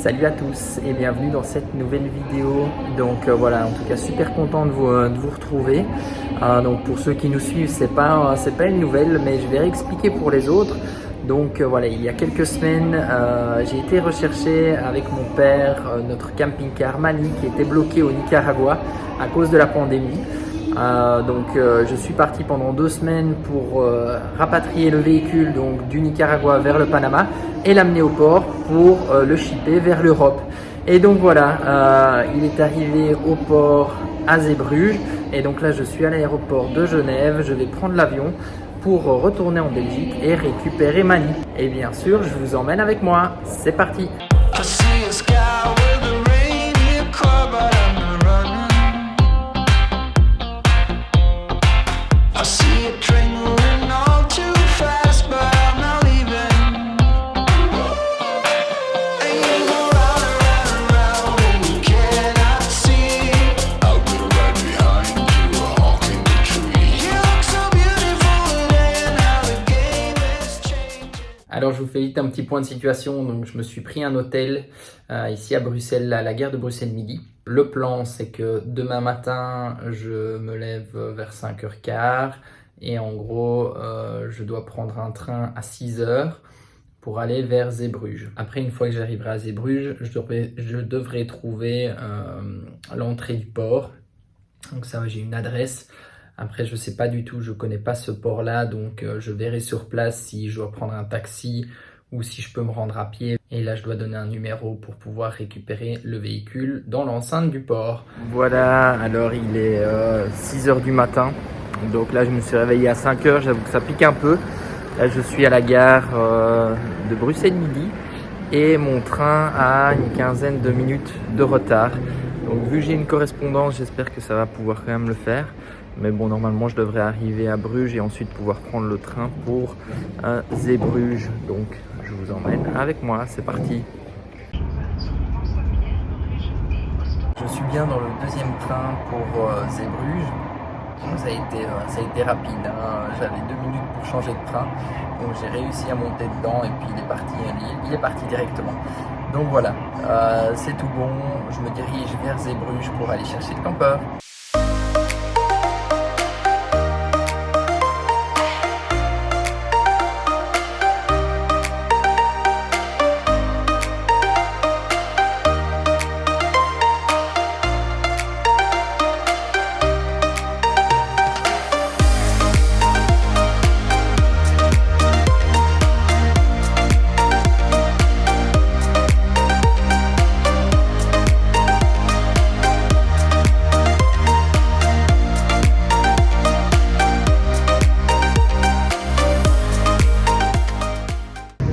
Salut à tous et bienvenue dans cette nouvelle vidéo. Donc voilà, en tout cas super content de vous retrouver. Donc pour ceux qui nous suivent, c'est pas une nouvelle, mais je vais réexpliquer pour les autres. Donc voilà, il y a quelques semaines, j'ai été rechercher avec mon père notre camping-car Mani qui était bloqué au Nicaragua à cause de la pandémie. Je suis parti pendant 2 semaines pour rapatrier le véhicule donc, du Nicaragua vers le Panama et l'amener au port pour le shipper vers l'Europe. Et donc voilà, il est arrivé au port à Zeebruges et donc là je suis à l'aéroport de Genève, je vais prendre l'avion pour retourner en Belgique et récupérer Mani. Et bien sûr, je vous emmène avec moi, c'est parti! Alors je vous fais vite un petit point de situation. Donc je me suis pris un hôtel ici à Bruxelles, à la gare de Bruxelles Midi. Le plan c'est que demain matin je me lève vers 5h15 et en gros je dois prendre un train à 6h pour aller vers Zeebruges. Après une fois que j'arriverai à Zeebruges, je devrais trouver l'entrée du port. Donc ça j'ai une adresse. Après, je sais pas du tout, je connais pas ce port-là, donc je verrai sur place si je dois prendre un taxi ou si je peux me rendre à pied. Et là, je dois donner un numéro pour pouvoir récupérer le véhicule dans l'enceinte du port. Voilà, alors il est 6h du matin. Donc là, je me suis réveillé à 5h, j'avoue que ça pique un peu. Là, je suis à la gare de Bruxelles Midi et mon train a une quinzaine de minutes de retard. Donc vu que j'ai une correspondance, j'espère que ça va pouvoir quand même le faire. Mais bon, normalement, je devrais arriver à Bruges et ensuite pouvoir prendre le train pour Zeebruges. Donc, je vous emmène avec moi. C'est parti. Je suis bien dans le deuxième train pour Zeebruges. Ça a été rapide. Hein. J'avais 2 minutes pour changer de train. Donc, j'ai réussi à monter dedans et puis il est parti directement. Donc voilà, c'est tout bon. Je me dirige vers Zeebruges pour aller chercher le campeur.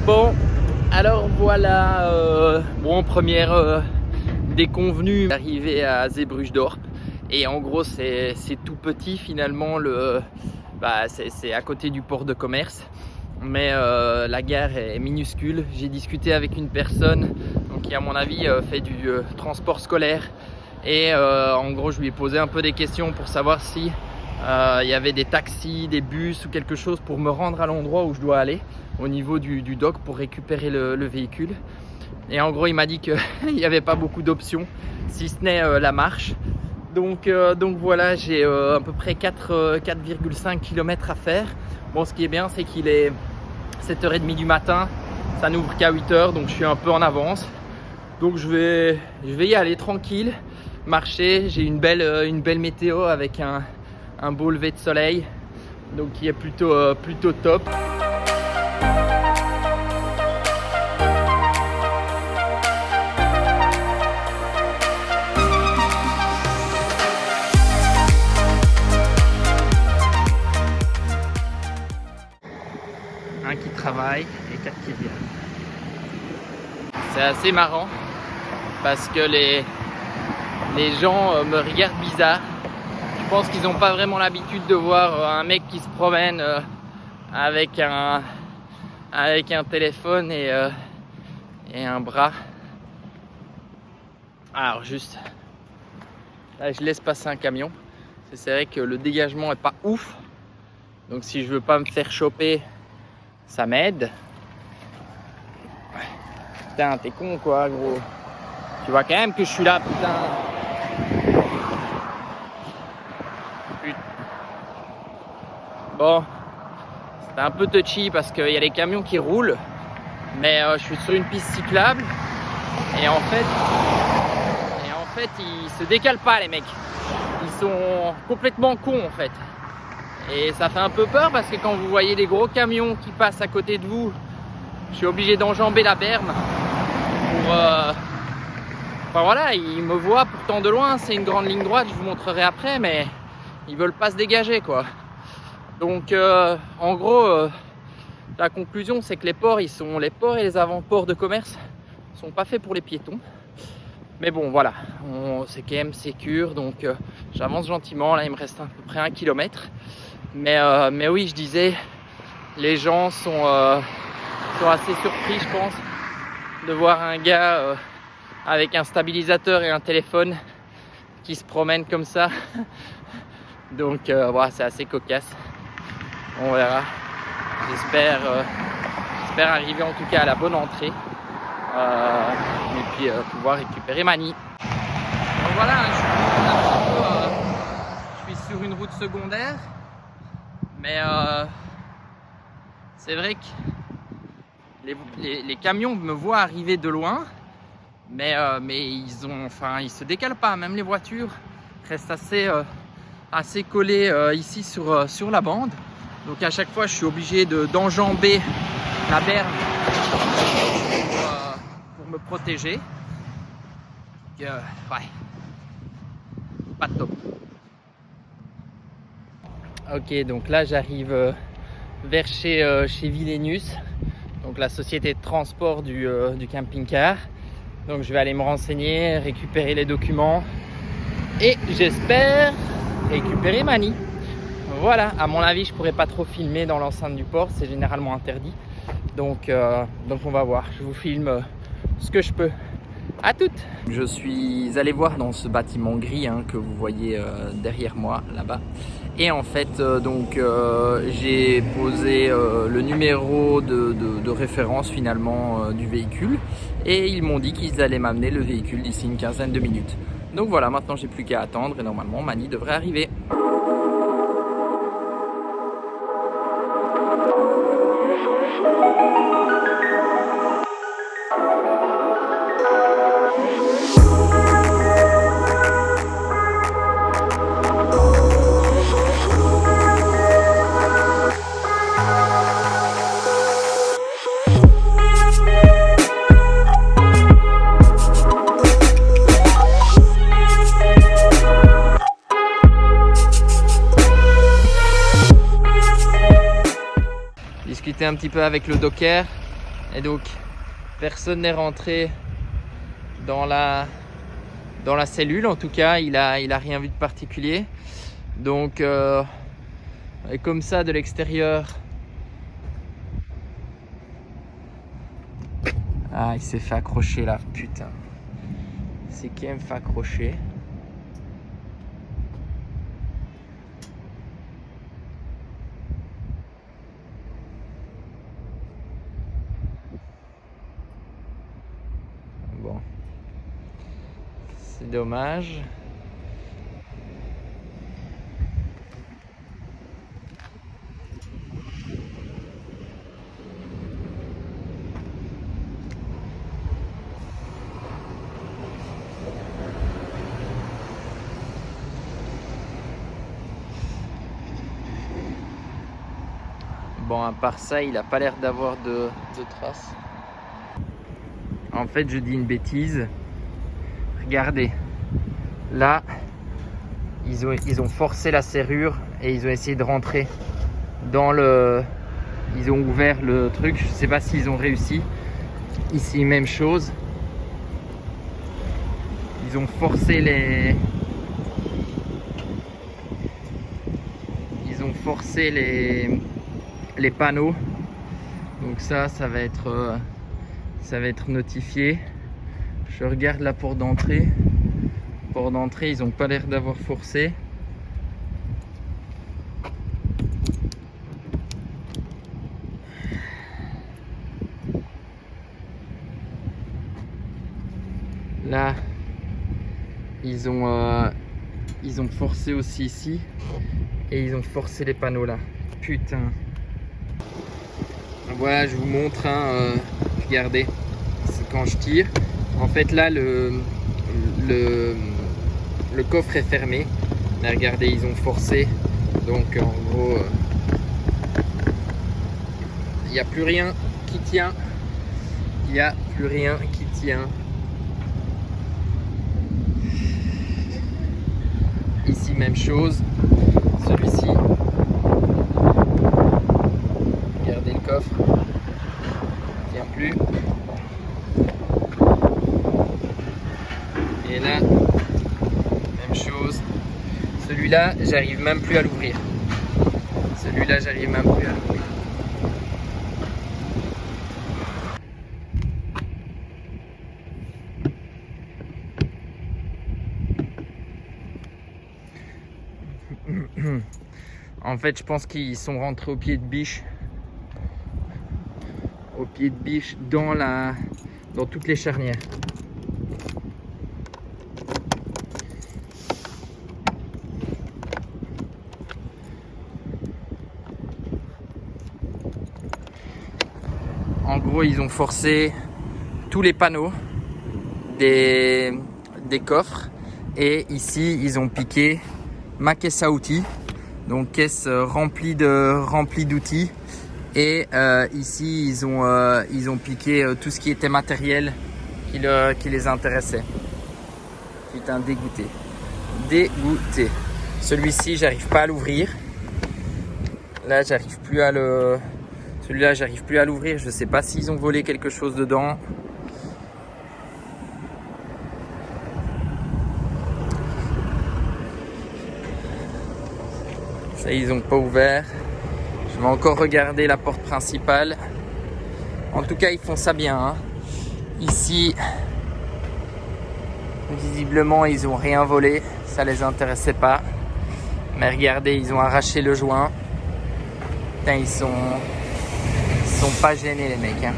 Bon, alors voilà, première déconvenue, arrivé à Zeebrugge-Dorp. Et en gros, c'est tout petit finalement, c'est à côté du port de commerce. Mais la gare est minuscule. J'ai discuté avec une personne donc, qui à mon avis fait du transport scolaire. Et en gros, je lui ai posé un peu des questions pour savoir si il y avait des taxis, des bus ou quelque chose pour me rendre à l'endroit où je dois aller au niveau du dock pour récupérer le véhicule. Et en gros il m'a dit qu'il n'y avait pas beaucoup d'options si ce n'est la marche. Donc voilà, j'ai à peu près 4,5 km à faire. Bon, ce qui est bien c'est qu'il est 7h30 du matin, ça n'ouvre qu'à 8h, donc je suis un peu en avance. Donc je vais y aller tranquille, marcher. J'ai une belle météo avec un beau lever de soleil, donc qui est plutôt top. Un qui travaille et 4 qui viennent. C'est assez marrant parce que les gens me regardent bizarre. Je pense qu'ils n'ont pas vraiment l'habitude de voir un mec qui se promène avec un téléphone et un bras. Alors juste, là je laisse passer un camion. C'est vrai que le dégagement est pas ouf. Donc si je veux pas me faire choper, ça m'aide. Putain, t'es con quoi, gros. Tu vois quand même que je suis là, putain. Bon, c'est un peu touchy parce qu'il y a les camions qui roulent, mais je suis sur une piste cyclable et en fait ils se décalent pas, les mecs. Ils sont complètement cons en fait. Et ça fait un peu peur parce que quand vous voyez des gros camions qui passent à côté de vous, je suis obligé d'enjamber la berme pour... Enfin voilà, ils me voient pourtant de loin, c'est une grande ligne droite, je vous montrerai après, mais ils veulent pas se dégager quoi. Donc en gros, la conclusion c'est que les ports et les avant-ports de commerce sont pas faits pour les piétons. Mais bon voilà, c'est quand même sécure, donc j'avance gentiment, là il me reste à peu près 1 kilomètre. Mais oui, je disais, les gens sont assez surpris, je pense, de voir un gars avec un stabilisateur et un téléphone qui se promène comme ça. Donc voilà, c'est assez cocasse. On verra. J'espère arriver en tout cas à la bonne entrée et puis pouvoir récupérer Mani. Donc voilà, je suis sur une route secondaire, mais c'est vrai que les camions me voient arriver de loin, mais ils se décalent pas. Même les voitures restent assez collées ici sur la bande. Donc à chaque fois, je suis obligé d'enjamber la berme pour me protéger. Ouais, pas top. Ok, donc là j'arrive vers chez Willenius, donc la société de transport du camping-car. Donc je vais aller me renseigner, récupérer les documents et j'espère récupérer Mani. Voilà, à mon avis je pourrais pas trop filmer dans l'enceinte du port, c'est généralement interdit. Donc on va voir, je vous filme ce que je peux. À toutes. Je suis allé voir dans ce bâtiment gris que vous voyez derrière moi là-bas. Et en fait, j'ai posé le numéro de référence finalement du véhicule. Et ils m'ont dit qu'ils allaient m'amener le véhicule d'ici une quinzaine de minutes. Donc voilà, maintenant j'ai plus qu'à attendre et normalement Mani devrait arriver. Discuter un petit peu avec le docker et donc personne n'est rentré dans la cellule, en tout cas il a rien vu de particulier, donc et comme ça de l'extérieur, il s'est fait accrocher là, putain, c'est qui me fait accrocher. Bon, c'est dommage. Bon, à part ça, il n'a pas l'air d'avoir de traces. En fait, je dis une bêtise. Regardez, là, ils ont forcé la serrure et ils ont essayé de rentrer dans le... Ils ont ouvert le truc, je ne sais pas s'ils ont réussi. Ici, même chose. Ils ont forcé les panneaux. Donc ça va être notifié. Je regarde la porte d'entrée. Porte d'entrée, ils n'ont pas l'air d'avoir forcé. Là, ils ont forcé aussi ici. Et ils ont forcé les panneaux là. Putain. Voilà, je vous montre. Regardez. C'est quand je tire. En fait, là, le coffre est fermé. Mais regardez, ils ont forcé. Donc, en gros, il n'y a plus rien qui tient. Il n'y a plus rien qui tient. Ici, même chose. Celui-ci. Regardez le coffre. Il ne tient plus. Et là, même chose. Celui-là, j'arrive même plus à l'ouvrir. Celui-là, j'arrive même plus à l'ouvrir. En fait, je pense qu'ils sont rentrés au pied de biche. Au pied de biche dans toutes les charnières. En gros, ils ont forcé tous les panneaux des coffres. Et ici, ils ont piqué ma caisse à outils. Donc, caisse remplie d'outils. Et ici, ils ont piqué tout ce qui était matériel qui les intéressait. Putain, dégoûté. Dégoûté. Celui-ci, j'arrive pas à l'ouvrir. Là, j'arrive plus à le... Celui-là, j'arrive plus à l'ouvrir. Je sais pas s'ils ont volé quelque chose dedans. Ça, ils ont pas ouvert. Je vais encore regarder la porte principale. En tout cas, ils font ça bien. Hein. Ici, visiblement, ils ont rien volé. Ça les intéressait pas. Mais regardez, ils ont arraché le joint. Putain, ils sont pas gênés, les mecs. Hein.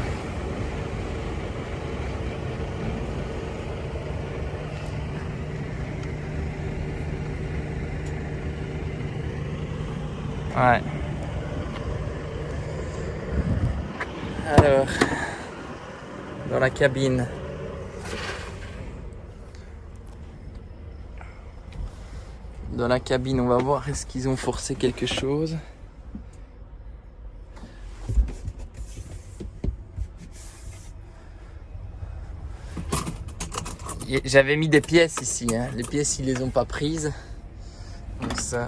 Ouais. Alors, dans la cabine. Dans la cabine, on va voir est-ce qu'ils ont forcé quelque chose. J'avais mis des pièces ici. Hein. Les pièces, ils les ont pas prises. Donc ça,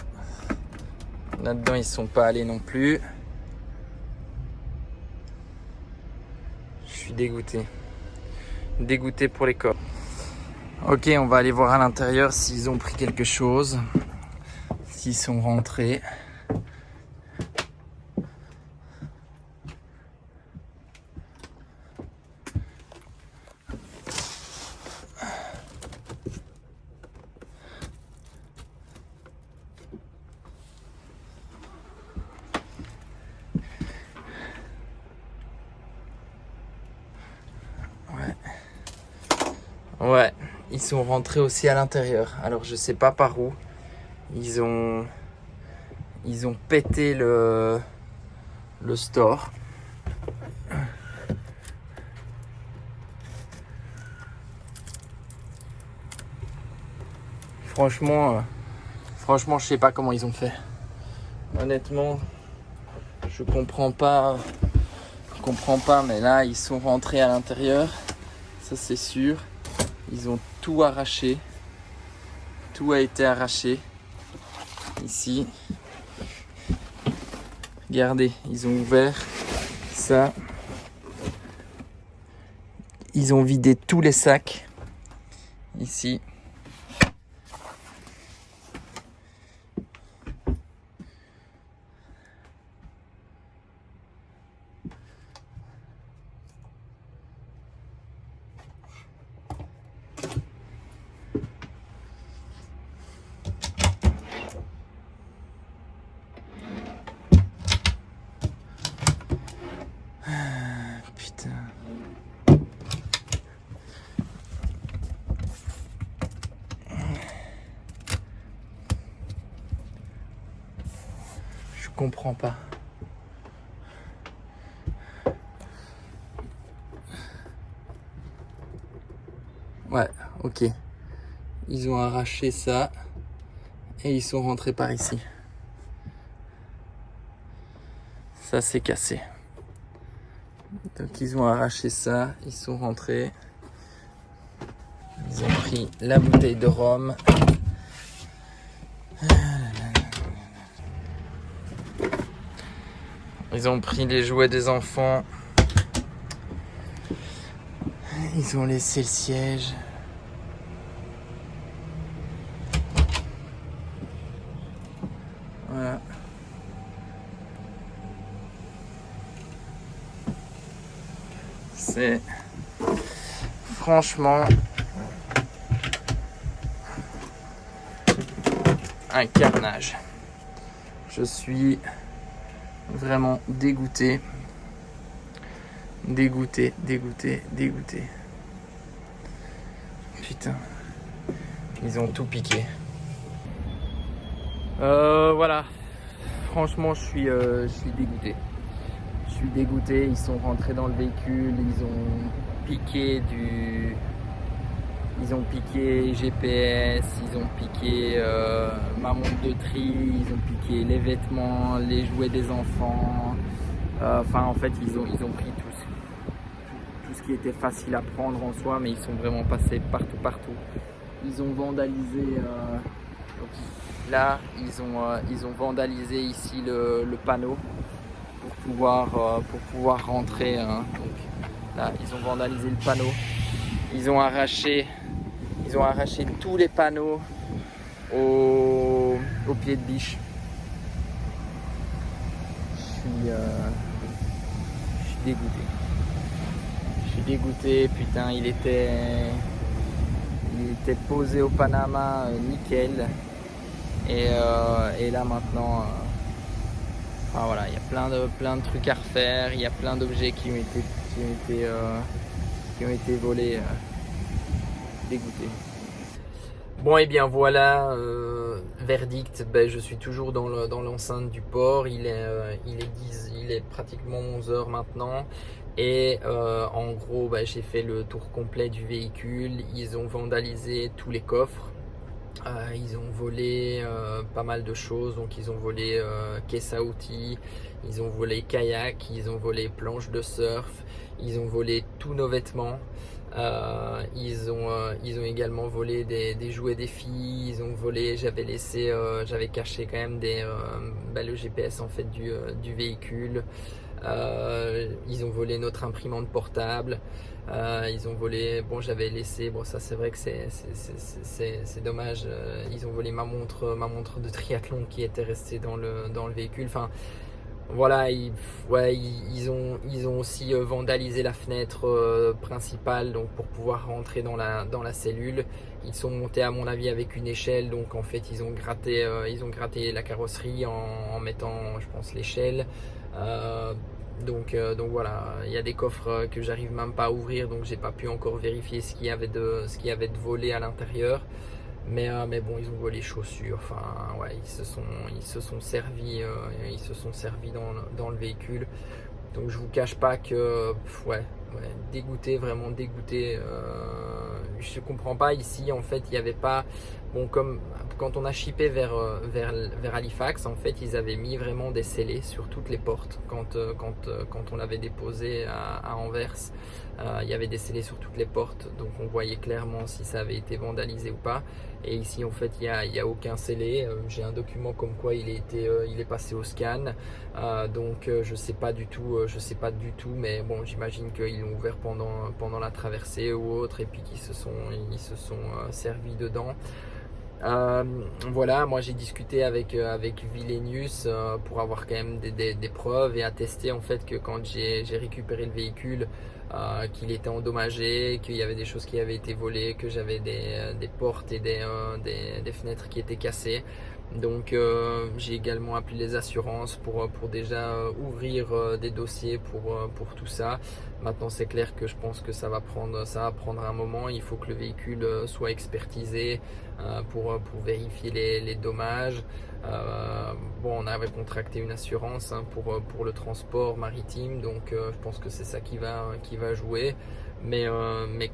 là-dedans, ils sont pas allés non plus. Je suis dégoûté. Dégoûté pour les corps. Ok, on va aller voir à l'intérieur s'ils ont pris quelque chose. S'ils sont rentrés. Ouais, ils sont rentrés aussi à l'intérieur. Alors je sais pas par où. Ils ont pété le store. Franchement, je sais pas comment ils ont fait. Honnêtement, je comprends pas, mais là ils sont rentrés à l'intérieur. Ça c'est sûr. Ils ont tout arraché. Tout a été arraché. Ici. Regardez, ils ont ouvert ça. Ils ont vidé tous les sacs. Ici. Putain. comprends pas. Ouais, ok. Ils ont arraché ça et ils sont rentrés par ici. Ça c'est cassé. Donc ils ont arraché ça, ils sont rentrés. Ils ont pris la bouteille de rhum. Ils ont pris les jouets des enfants. Ils ont laissé le siège. Voilà. C'est franchement un carnage. Je suis vraiment dégoûté. Dégoûté. Putain. Ils ont tout piqué. Voilà. Franchement, je suis dégoûté. Je suis dégoûté. Ils sont rentrés dans le véhicule. Ils ont piqué GPS, ils ont piqué ma montre de tri, ils ont piqué les vêtements, les jouets des enfants. Enfin, en fait, ils ont pris tout ce qui était facile à prendre en soi, mais ils sont vraiment passés partout. Ils ont vandalisé. Donc là, ils ont vandalisé ici le panneau pour pouvoir rentrer. Donc là, ils ont vandalisé le panneau. Ils ont arraché tous les panneaux au pied de biche. Je suis dégoûté. Je suis dégoûté. Putain, il était posé au Panama, nickel. Et là maintenant, enfin voilà, il y a plein de trucs à refaire. Il y a plein d'objets qui ont été volés. Dégoûté. Bon et bien voilà, verdict, je suis toujours dans l'enceinte du port, il est pratiquement 11 h maintenant et en gros j'ai fait le tour complet du véhicule. Ils ont vandalisé tous les coffres, ils ont volé pas mal de choses, donc ils ont volé caisse à outils, ils ont volé kayak, ils ont volé planche de surf, ils ont volé tous nos vêtements. Ils ont également volé des jouets des filles. Ils ont volé, j'avais caché quand même le GPS en fait du véhicule. Ils ont volé notre imprimante portable. Ils ont volé, j'avais laissé, ça c'est vrai que c'est dommage. Ils ont volé ma montre de triathlon qui était restée dans le véhicule. Enfin, voilà, ils ont aussi vandalisé la fenêtre principale, donc pour pouvoir rentrer dans la cellule. Ils sont montés à mon avis avec une échelle, donc en fait ils ont gratté la carrosserie en mettant, je pense, l'échelle. Donc voilà, il y a des coffres que j'arrive même pas à ouvrir, donc j'ai pas pu encore vérifier ce qu'il y avait de volé à l'intérieur. Mais bon, ils ont volé les chaussures. Enfin, ouais, ils se sont servis dans le véhicule. Donc je vous cache pas que dégoûté, vraiment dégoûté. Je comprends pas ici. En fait, il y avait pas. Bon, comme quand on a shippé vers Halifax, en fait, ils avaient mis vraiment des scellés sur toutes les portes. Quand on l'avait déposé à Anvers, il y avait des scellés sur toutes les portes, donc on voyait clairement si ça avait été vandalisé ou pas. Et ici, en fait, il y a aucun scellé. J'ai un document comme quoi il est passé au scan. Donc je sais pas du tout, mais bon, j'imagine qu'ils l'ont ouvert pendant la traversée ou autre, et puis qu'ils se sont servis dedans. Voilà, moi j'ai discuté avec Wallenius pour avoir quand même des preuves et attester en fait que quand j'ai récupéré le véhicule, qu'il était endommagé, qu'il y avait des choses qui avaient été volées, que j'avais des portes et des fenêtres qui étaient cassées. Donc j'ai également appelé les assurances pour déjà ouvrir des dossiers pour tout ça. Maintenant c'est clair que je pense que ça va prendre un moment. Il faut que le véhicule soit expertisé pour vérifier les dommages. Bon, on avait contracté une assurance hein, pour le transport maritime, donc je pense que c'est ça qui va jouer. Mais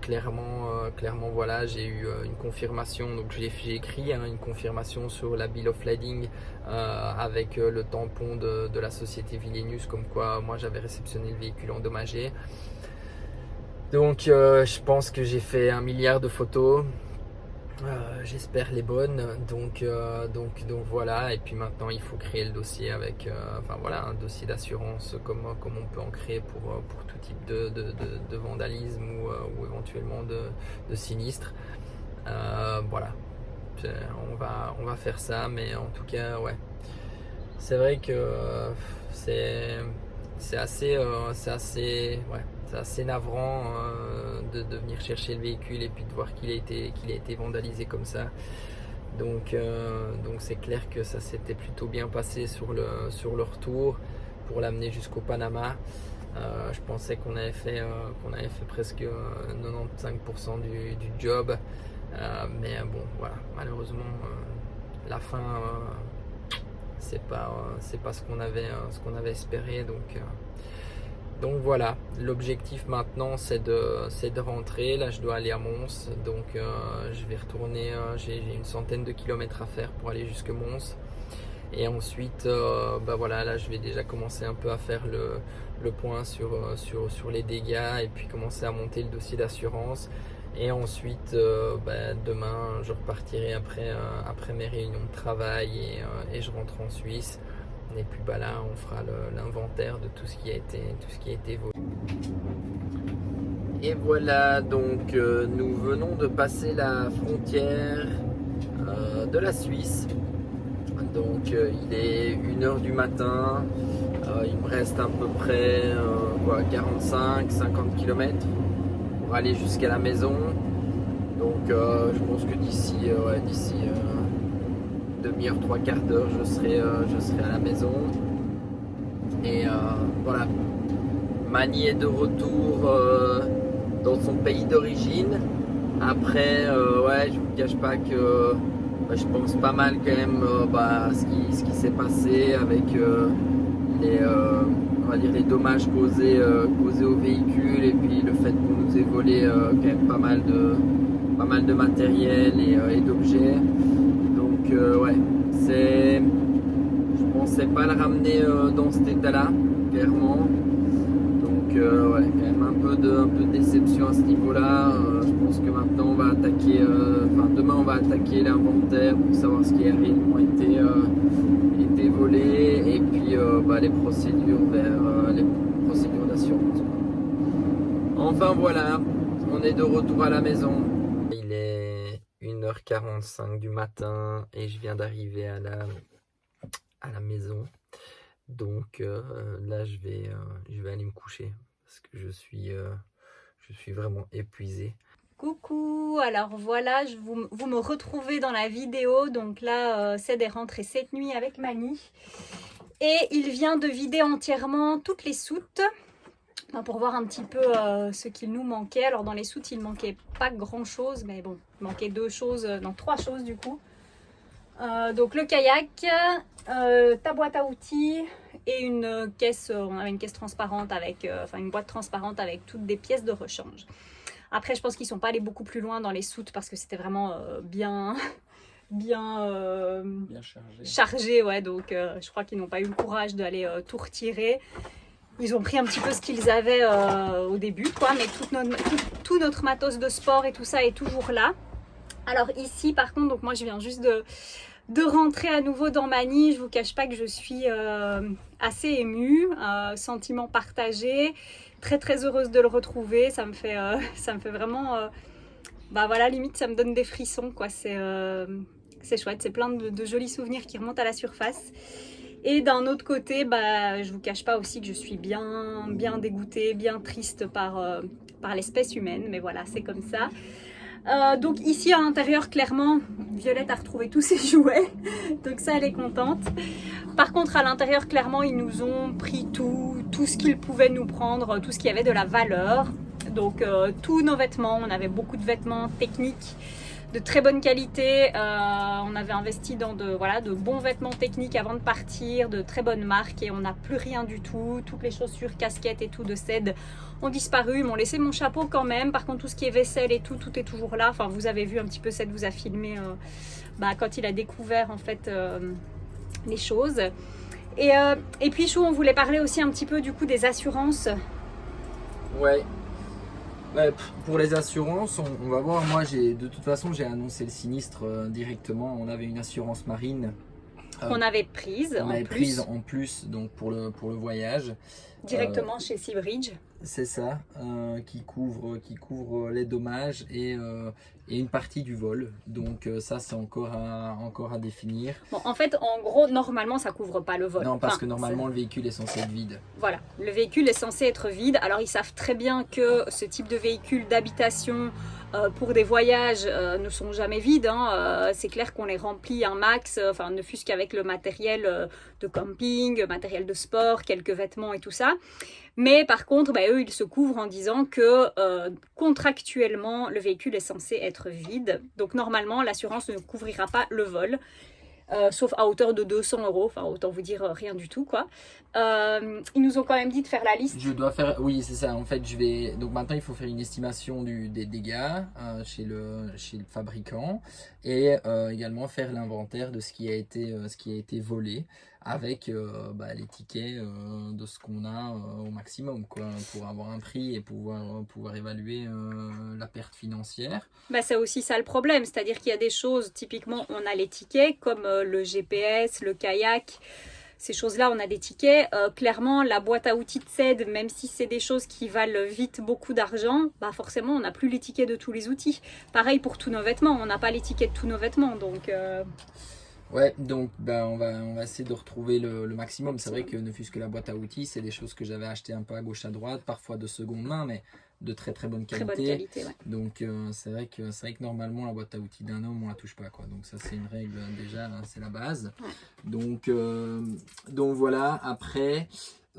clairement voilà, j'ai eu une confirmation, donc j'ai écrit hein, une confirmation sur la bill of lading avec le tampon de la société Wallenius, comme quoi moi j'avais réceptionné le véhicule endommagé. Donc je pense que j'ai fait 1 milliard de photos. J'espère les bonnes, donc voilà. Et puis maintenant il faut créer le dossier avec enfin voilà, un dossier d'assurance comme on peut en créer pour tout type de vandalisme ou éventuellement de sinistre. Voilà, on va faire ça, mais en tout cas ouais, c'est vrai que c'est assez ouais, c'est assez navrant de venir chercher le véhicule et puis de voir qu'il a été vandalisé comme ça. Donc c'est clair que ça s'était plutôt bien passé sur le retour pour l'amener jusqu'au Panama. Je pensais qu'on avait fait presque 95% du job. Mais bon voilà, malheureusement la fin c'est pas ce qu'on avait espéré, donc voilà, l'objectif maintenant c'est de rentrer. Là je dois aller à Mons, donc je vais retourner, j'ai une centaine de kilomètres à faire pour aller jusque Mons. Et ensuite bah voilà, là je vais déjà commencer un peu à faire le point sur les dégâts et puis commencer à monter le dossier d'assurance. Et ensuite bah, demain je repartirai après mes réunions de travail et je rentre en Suisse. Et puis bah là on fera l'inventaire de tout ce qui a été volé. Et voilà, donc nous venons de passer la frontière de la Suisse. Donc il est 1h du matin, il me reste à peu près 45-50 km pour aller jusqu'à la maison. Donc je pense que d'ici demi-heure, 3/4 d'heure, je serai à la maison. Et voilà, Mani est de retour dans son pays d'origine. Après, ouais, je vous cache pas que je pense pas mal quand même à ce qui s'est passé avec on va dire les dommages causés au véhicule, et puis le fait qu'on nous ait volé quand même pas mal de matériel et d'objets. Donc ouais, je pensais pas le ramener dans cet état-là, clairement. Donc ouais, quand même un peu de déception à ce niveau-là. Je pense que maintenant on va attaquer, demain on va attaquer l'inventaire pour savoir ce qui a réellement été volé, et puis les procédures les procédures d'assurance. Enfin voilà, on est de retour à la maison. Il est 1h45 du matin et je viens d'arriver à la maison. Donc là je vais aller me coucher parce que je suis vraiment épuisé. Coucou, alors voilà, vous me retrouvez dans la vidéo. Donc là c'est est rentré cette nuit avec Mani et il vient de vider entièrement toutes les soutes pour voir un petit peu ce qu'il nous manquait. Alors dans les soutes il manquait pas grand chose, mais bon, il manquait trois choses du coup. Donc le kayak, ta boîte à outils et une caisse, on avait une caisse transparente avec, une boîte transparente avec toutes des pièces de rechange. Après je pense qu'ils sont pas allés beaucoup plus loin dans les soutes parce que c'était vraiment bien chargé, ouais, donc je crois qu'ils n'ont pas eu le courage d'aller tout retirer. Ils ont pris un petit peu ce qu'ils avaient au début, quoi, mais tout notre matos de sport et tout ça est toujours là. Alors ici par contre, donc moi je viens juste de rentrer à nouveau dans Mani. Je vous cache pas que je suis assez émue, sentiment partagé, très heureuse de le retrouver. Ça me fait vraiment voilà, limite ça me donne des frissons, quoi. C'est chouette, c'est plein de jolis souvenirs qui remontent à la surface. Et d'un autre côté, je vous cache pas aussi que je suis bien dégoûtée, bien triste par l'espèce humaine, mais voilà, c'est comme ça. Donc ici à l'intérieur, clairement, Violette a retrouvé tous ses jouets, donc ça elle est contente. Par contre à l'intérieur, clairement, ils nous ont pris tout ce qu'ils pouvaient nous prendre, tout ce qui avait de la valeur. Donc tous nos vêtements, on avait beaucoup de vêtements techniques, de très bonne qualité. On avait investi dans de bons vêtements techniques avant de partir, de très bonnes marques, et on n'a plus rien du tout. Toutes les chaussures, casquettes et tout de Ced ont disparu. Ils m'ont laissé mon chapeau quand même. Par contre, tout ce qui est vaisselle et tout, tout est toujours là. Enfin, vous avez vu un petit peu, Ced vous a filmé quand il a découvert en fait les choses. Et puis Chou, on voulait parler aussi un petit peu du coup des assurances. Ouais. Pour les assurances, on va voir. Moi, de toute façon, j'ai annoncé le sinistre directement. On avait une assurance marine Qu'on avait prise en plus donc pour le voyage. Directement chez Seabridge. C'est ça, qui couvre les dommages et une partie du vol. Donc ça, c'est encore à définir. Bon, en fait, en gros, normalement, ça couvre pas le vol. Non, parce que normalement, le véhicule est censé être vide. Voilà, le véhicule est censé être vide. Alors, ils savent très bien que ce type de véhicule d'habitation pour des voyages ne sont jamais vides. Hein. C'est clair qu'on les remplit un max, ne fût-ce qu'avec le matériel de camping, matériel de sport, quelques vêtements et tout ça. Mais par contre, eux, ils se couvrent en disant que contractuellement, le véhicule est censé être vide. Donc normalement, l'assurance ne couvrira pas le vol. Sauf à hauteur de 200 €, enfin autant vous dire rien du tout quoi. Ils nous ont quand même dit de faire la liste. Je dois faire, oui c'est ça, en fait donc maintenant il faut faire une estimation des dégâts chez le fabricant et également faire l'inventaire de ce qui a été volé avec les tickets de ce qu'on a au maximum quoi, pour avoir un prix et pouvoir évaluer la perte financière. C'est aussi ça le problème, c'est-à-dire qu'il y a des choses, typiquement on a les tickets comme le GPS, le kayak, ces choses-là on a des tickets. Clairement la boîte à outils de Ced, même si c'est des choses qui valent vite beaucoup d'argent, forcément on n'a plus les tickets de tous les outils. Pareil pour tous nos vêtements, on n'a pas les tickets de tous nos vêtements donc... Ouais, donc on va essayer de retrouver le maximum. C'est vrai que ne fût-ce que la boîte à outils, c'est des choses que j'avais achetées un peu à gauche à droite, parfois de seconde main, mais de très très bonne qualité. Très bonne qualité, ouais. Donc c'est vrai que normalement la boîte à outils d'un homme on la touche pas quoi. Donc ça c'est une règle déjà, hein, c'est la base. Ouais. Donc voilà. Après.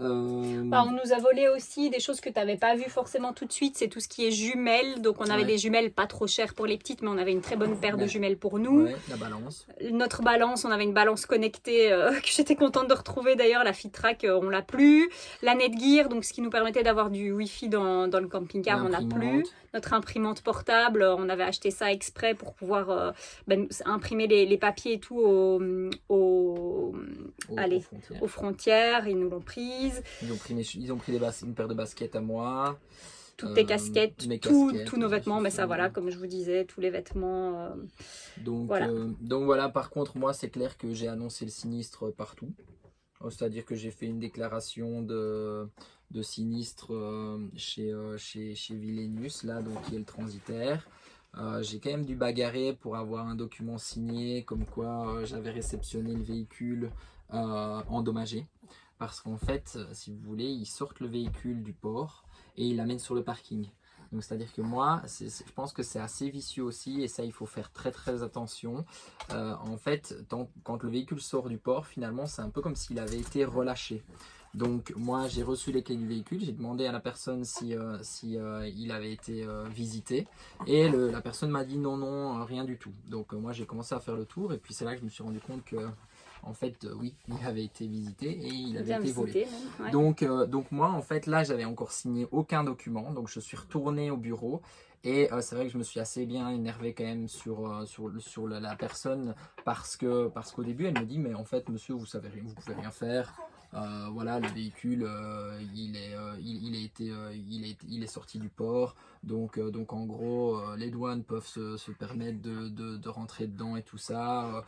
On nous a volé aussi des choses que tu n'avais pas vues forcément tout de suite, c'est tout ce qui est jumelles. Donc on avait des jumelles pas trop chères pour les petites, mais on avait une très bonne paire de jumelles pour nous. Ouais, la balance. Notre balance, on avait une balance connectée que j'étais contente de retrouver d'ailleurs. La FitTrack, on l'a plus. La Netgear, donc ce qui nous permettait d'avoir du Wi-Fi dans le camping-car, on n'a plus. Notre imprimante portable, on avait acheté ça exprès pour pouvoir imprimer les papiers et tout aux frontières. Ils nous l'ont prise. Ils ont pris une paire de baskets à moi. Toutes tes casquettes, tous nos vêtements, ça voilà, comme je vous disais, tous les vêtements. Donc voilà, par contre, moi c'est clair que j'ai annoncé le sinistre partout. C'est-à-dire que j'ai fait une déclaration de sinistre chez Willenius, là, donc qui est le transitaire. J'ai quand même dû bagarrer pour avoir un document signé comme quoi j'avais réceptionné le véhicule endommagé. Parce qu'en fait, si vous voulez, ils sortent le véhicule du port et ils l'amènent sur le parking. Donc c'est-à-dire que moi, je pense que c'est assez vicieux aussi et ça il faut faire très très attention. En fait, quand le véhicule sort du port, finalement c'est un peu comme s'il avait été relâché. Donc moi j'ai reçu les clés du véhicule, j'ai demandé à la personne si il avait été visité et la personne m'a dit non, rien du tout. Donc moi j'ai commencé à faire le tour et puis c'est là que je me suis rendu compte que en fait, oui, il avait été visité et il avait été volé. Ouais. Donc moi, en fait, là, j'avais encore signé aucun document. Donc, je suis retourné au bureau. Et c'est vrai que je me suis assez bien énervé quand même sur la personne parce qu'au début, elle me dit, mais en fait, monsieur, vous pouvez rien faire. Voilà, le véhicule, il est sorti du port. Donc en gros, les douanes peuvent se permettre de rentrer dedans et tout ça.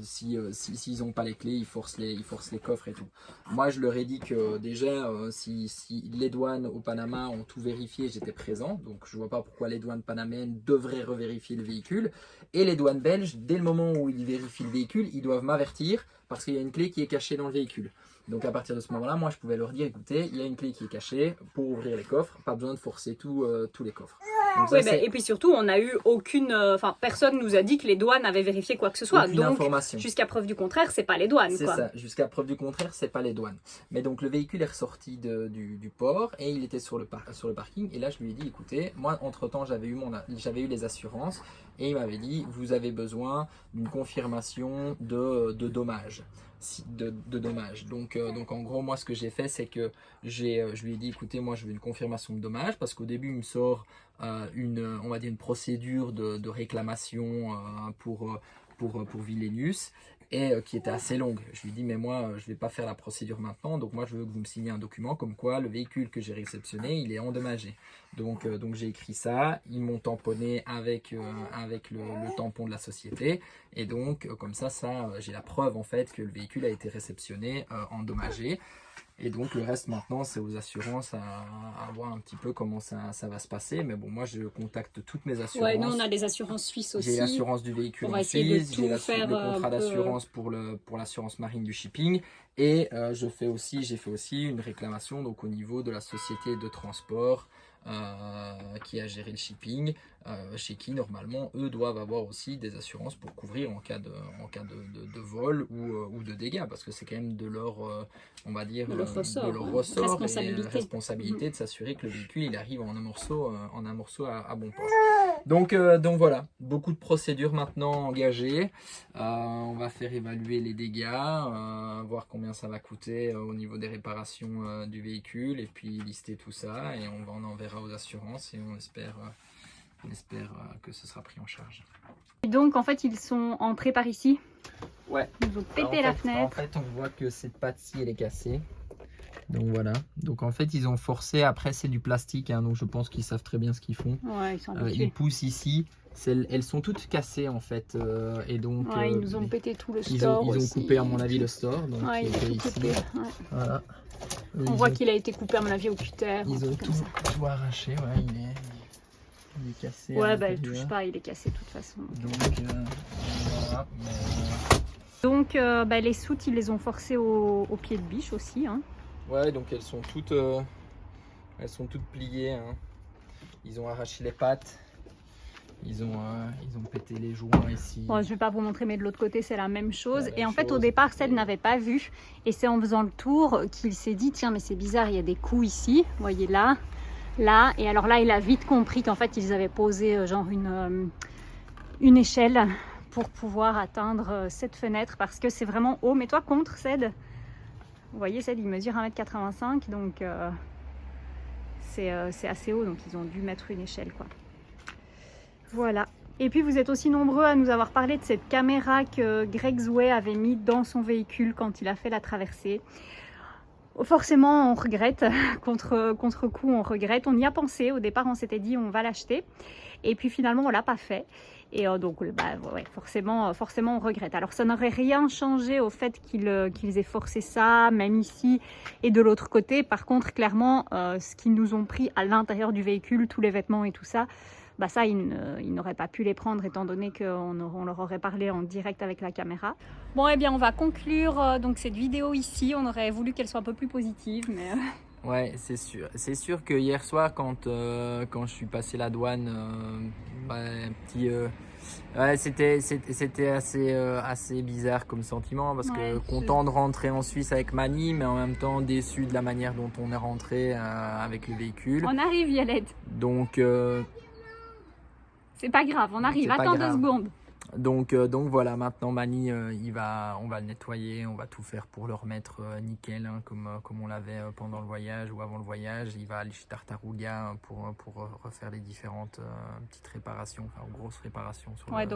S'ils n'ont pas les clés, ils forcent les coffres et tout. Moi, je leur ai dit que déjà, si les douanes au Panama ont tout vérifié, j'étais présent. Donc je vois pas pourquoi les douanes panaméennes devraient revérifier le véhicule. Et les douanes belges, dès le moment où ils vérifient le véhicule, ils doivent m'avertir parce qu'il y a une clé qui est cachée dans le véhicule. Donc à partir de ce moment-là, moi je pouvais leur dire, écoutez, il y a une clé qui est cachée pour ouvrir les coffres, pas besoin de forcer tous les coffres. Donc, Oui, ça, et puis surtout, on n'a eu aucune... Enfin, personne nous a dit que les douanes avaient vérifié quoi que ce soit. aucune Donc, information. jusqu'à preuve du contraire, c'est pas les douanes. C'est ça, jusqu'à preuve du contraire, c'est pas les douanes. Mais donc le véhicule est ressorti du port et il était sur le parking. Et là, je lui ai dit, écoutez, moi, entre-temps, j'avais eu les assurances et il m'avait dit, vous avez besoin d'une confirmation de dommages. De dommages. Donc en gros, moi, ce que j'ai fait, c'est que je lui ai dit, écoutez, moi, je veux une confirmation de dommages parce qu'au début, il me sort on va dire une procédure de réclamation pour Willenius et qui était assez longue. Je lui ai dit, mais moi, je ne vais pas faire la procédure maintenant, donc moi, je veux que vous me signiez un document comme quoi le véhicule que j'ai réceptionné, il est endommagé. Donc j'ai écrit ça, ils m'ont tamponné avec le tampon de la société, et donc comme ça j'ai la preuve en fait que le véhicule a été réceptionné endommagé. Et donc le reste maintenant c'est aux assurances à voir un petit peu comment ça va se passer. Mais bon, moi je contacte toutes mes assurances. Ouais, nous on a des assurances suisses aussi. J'ai l'assurance du véhicule en Suisse, j'ai le contrat d'assurance pour l'assurance marine du shipping. Et j'ai fait aussi une réclamation donc, au niveau de la société de transport qui a géré le shipping, chez qui normalement eux doivent avoir aussi des assurances pour couvrir en cas de vol ou de dégâts, parce que c'est quand même de leur on va dire de leur ressort responsabilité de s'assurer que le véhicule il arrive en un morceau à bon port. Donc voilà, beaucoup de procédures maintenant engagées. On va faire évaluer les dégâts, voir combien ça va coûter au niveau des réparations du véhicule, et puis lister tout ça, et on enverra aux assurances, et on espère que ce sera pris en charge. Et donc en fait ils sont entrés par ici. Ouais. Ils ont pété la fenêtre. En fait on voit que cette patte-ci elle est cassée. Donc voilà. Donc en fait ils ont forcé. Après c'est du plastique, hein, donc je pense qu'ils savent très bien ce qu'ils font. Ouais, ils sont habitués. Ils poussent ici. Elles sont toutes cassées en fait. Et donc ouais, ils nous ont pété tout le store. Ils ont coupé à mon avis le store. Donc ouais, ils ont tout coupé. Ouais. Voilà. On voit qu'il a été coupé à mon avis au cutter. Ils ont tout arraché. Ouais, il est cassé. Ouais, bah elle touche pas, il est cassé de toute façon. Donc voilà. Donc les soutes ils les ont forcées au pied de biche aussi. Hein. Ouais, donc elles sont toutes pliées. Hein. Ils ont arraché les pattes. Ils ont pété les joints ici. Bon, je vais pas vous montrer, mais de l'autre côté c'est la même chose. Et en fait au départ Ced n'avait pas vu. Et c'est en faisant le tour qu'il s'est dit tiens mais c'est bizarre, il y a des coups ici. Vous voyez là. Et alors là il a vite compris qu'en fait ils avaient posé genre une échelle pour pouvoir atteindre cette fenêtre. Parce que c'est vraiment haut. Mets-toi contre Ced. Vous voyez Ced il mesure 1,85 m. Donc c'est assez haut. Donc ils ont dû mettre une échelle quoi. Voilà. Et puis vous êtes aussi nombreux à nous avoir parlé de cette caméra que Greg Zouet avait mis dans son véhicule quand il a fait la traversée. Forcément on regrette, contre coup on regrette. On y a pensé, au départ on s'était dit on va l'acheter. Et puis finalement on l'a pas fait. Et donc ouais, forcément on regrette. Alors ça n'aurait rien changé au fait qu'ils aient forcé ça, même ici et de l'autre côté. Par contre clairement ce qu'ils nous ont pris à l'intérieur du véhicule, tous les vêtements et tout ça, ça ils n'auraient pas pu les prendre étant donné qu'on leur aurait parlé en direct avec la caméra. Bon et bien on va conclure donc cette vidéo ici. On aurait voulu qu'elle soit un peu plus positive mais... Ouais, c'est sûr. C'est sûr que hier soir, quand je suis passé la douane, ouais, c'était assez bizarre comme sentiment, parce que content de rentrer en Suisse avec Mani, mais en même temps déçu de la manière dont on est rentré avec le véhicule. On arrive, Violette. Donc c'est pas grave, on arrive. Attends 2 secondes. Donc voilà, maintenant Mani, on va le nettoyer, on va tout faire pour le remettre nickel, hein, comme on l'avait pendant le voyage ou avant le voyage. Il va aller chez Tartaruga pour refaire les différentes petites réparations, enfin grosses réparations sur la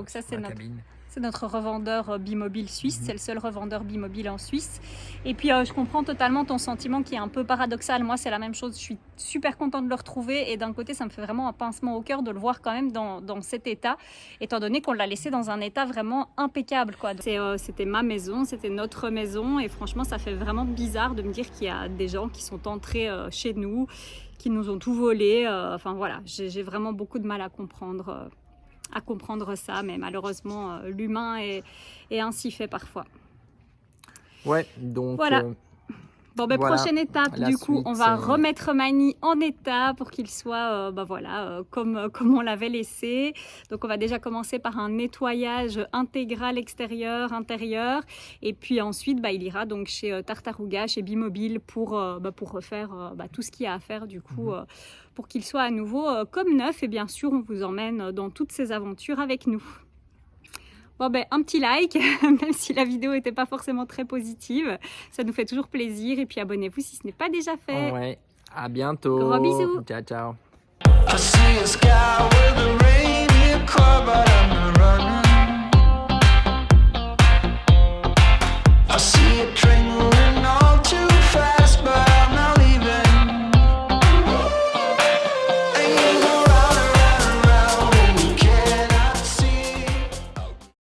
cabine. C'est notre revendeur Bimobile suisse, c'est le seul revendeur Bimobile en Suisse. Et puis je comprends totalement ton sentiment qui est un peu paradoxal. Moi c'est la même chose, je suis super contente de le retrouver et d'un côté ça me fait vraiment un pincement au cœur de le voir quand même dans cet état, étant donné qu'on l'a laissé dans un état vraiment impeccable quoi. C'était ma maison, c'était notre maison et franchement ça fait vraiment bizarre de me dire qu'il y a des gens qui sont entrés chez nous, qui nous ont tout volé. Enfin voilà, j'ai vraiment beaucoup de mal à comprendre ça, mais malheureusement l'humain est ainsi fait parfois. Ouais, donc voilà. Bon, ben, Voilà, prochaine étape, la du coup, suite, on va remettre Mani en état pour qu'il soit comme on l'avait laissé. Donc, on va déjà commencer par un nettoyage intégral extérieur, intérieur. Et puis ensuite, il ira donc chez Tartaruga, chez Bimobile pour refaire tout ce qu'il y a à faire, du coup, pour qu'il soit à nouveau comme neuf. Et bien sûr, on vous emmène dans toutes ces aventures avec nous. Bon, un petit like, même si la vidéo n'était pas forcément très positive. Ça nous fait toujours plaisir. Et puis abonnez-vous si ce n'est pas déjà fait. Ouais, à bientôt. Gros bisous. Ciao, ciao. I see a sky with a reindeer car, but I'm